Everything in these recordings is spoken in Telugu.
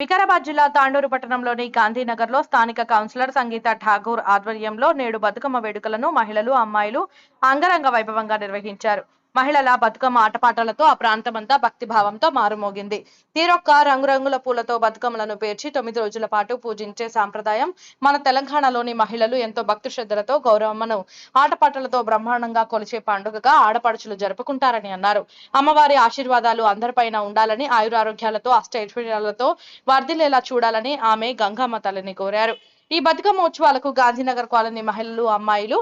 వికారాబాద్ జిల్లా తాండూరు పట్టణంలోని గాంధీనగర్ లో స్థానిక కౌన్సిలర్ సంగీత ఠాగూర్ ఆధ్వర్యంలో నేడు బతుకమ్మ వేడుకలను మహిళలు అమ్మాయిలు అంగరంగ వైభవంగా నిర్వహించారు. మహిళల బతుకమ్మ ఆటపాటలతో ఆ ప్రాంతమంతా భక్తిభావంతో మారుమోగింది. తీరొక్క రంగురంగుల పూలతో బతుకమ్మలను పేర్చి 9 రోజుల పాటు పూజించే సాంప్రదాయం మన తెలంగాణలోని మహిళలు ఎంతో భక్తి శ్రద్ధలతో గౌరవమ్మను ఆటపాటలతో బ్రహ్మాండంగా కొలిచే పండుగగా ఆడపడుచులు జరుపుకుంటారని అన్నారు. అమ్మవారి ఆశీర్వాదాలు అందరిపైన ఉండాలని, ఆయురారోగ్యాలతో అష్టైశ్వర్యాలతో వర్ధిల్లేలా చూడాలని ఆమె గంగమ్మ తల్లిని కోరారు. ఈ బతుకమ్మ ఉత్సవాలకు గాంధీనగర్ కాలనీ మహిళలు అమ్మాయిలు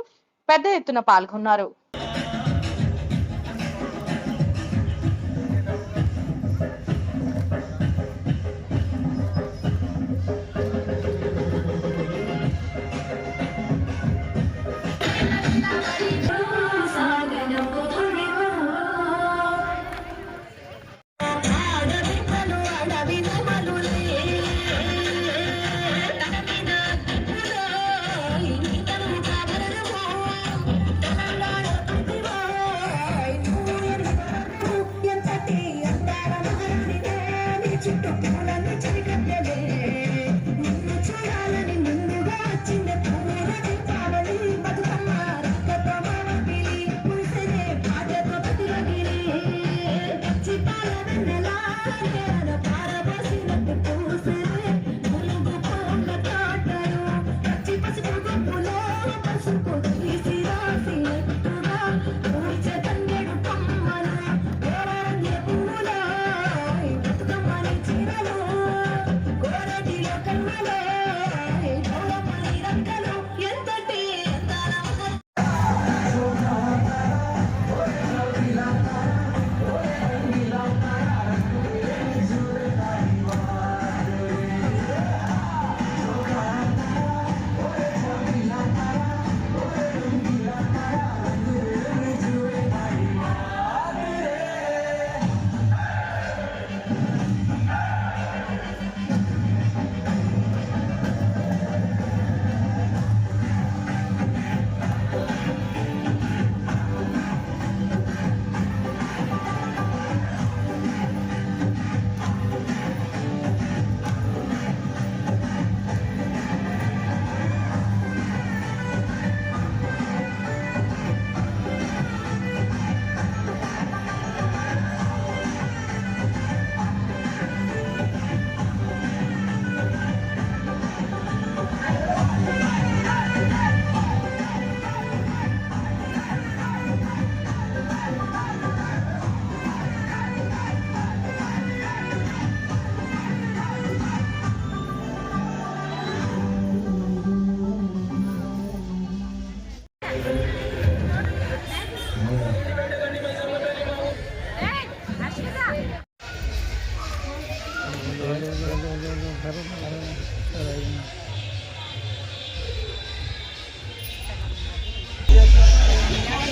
పెద్ద ఎత్తున పాల్గొన్నారు.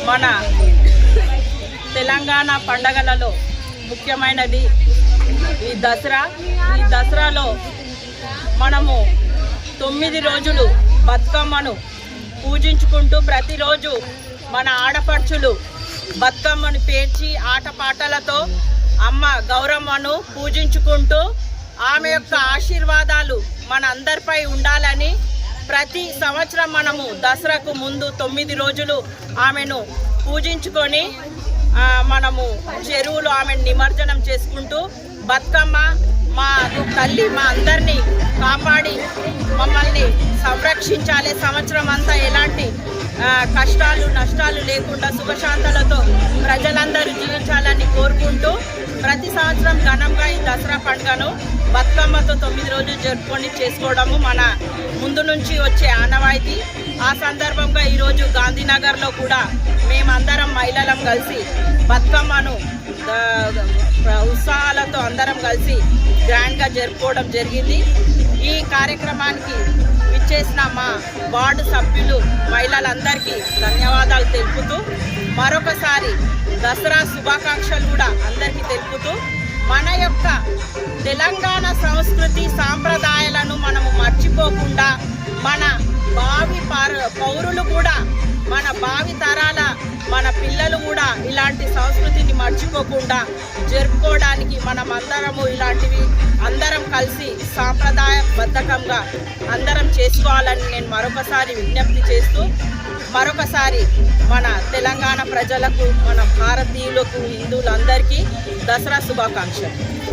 మన తెలంగాణ పండగలలో ముఖ్యమైనది ఈ దసరా. ఈ దసరాలో మనము 9 రోజులు బతుకమ్మను పూజించుకుంటూ ప్రతిరోజు మన ఆడపడుచులు బతుకమ్మను పేర్చి ఆటపాటలతో అమ్మ గౌరమ్మను పూజించుకుంటూ ఆమె యొక్క ఆశీర్వాదాలు మన అందరిపై ఉండాలని ప్రతి సంవత్సరం మనము దసరాకు ముందు 9 రోజులు ఆమెను పూజించుకొని మనము చెరువులో ఆమెను నిమజ్జనం చేసుకుంటూ బతుకమ్మ మా తల్లి మా అందరినీ కాపాడి మమ్మల్ని సంరక్షించాలి, సంవత్సరం అంతా ఎలాంటి కష్టాలు నష్టాలు లేకుండా సుఖశాంతులతో ప్రజలందరూ జీవించాలని కోరుకుంటూ ప్రతి సంవత్సరం ఘనంగా ఈ దసరా పండుగను బతుకమ్మతో 9 రోజులు జరుపుకొని చేసుకోవడము మన ముందు నుంచి వచ్చే ఆనవాయితీ. ఆ సందర్భంగా ఈరోజు గాంధీనగర్లో కూడా మేమందరం మహిళలం కలిసి బతుకమ్మను ఉత్సాహాలతో అందరం కలిసి గ్రాండ్గా జరుపుకోవడం జరిగింది. ఈ కార్యక్రమానికి విచ్చేసిన మా వార్డు సభ్యులు మహిళలందరికీ ధన్యవాదాలు తెలుపుతూ మరొకసారి దసరా శుభాకాంక్షలు కూడా అందరికీ తెలుపుతూ మన యొక్క తెలంగాణ సంస్కృతి సాంప్రదాయాలను మనము మర్చిపోకుండా మన భావి పౌరులు కూడా మన భావి తరాల మన పిల్లలు కూడా ఇలాంటి సంస్కృతిని మర్చిపోకుండా జరుపుకోవడానికి మనం అందరము ఇలాంటివి అందరం కలిసి సాంప్రదాయబద్ధకంగా అందరం చేసుకోవాలని నేను మరొకసారి విజ్ఞప్తి చేస్తూ మరొకసారి మన తెలంగాణ ప్రజలకు, మన భారతీయులకు, హిందువులందరికీ దసరా శుభాకాంక్షలు.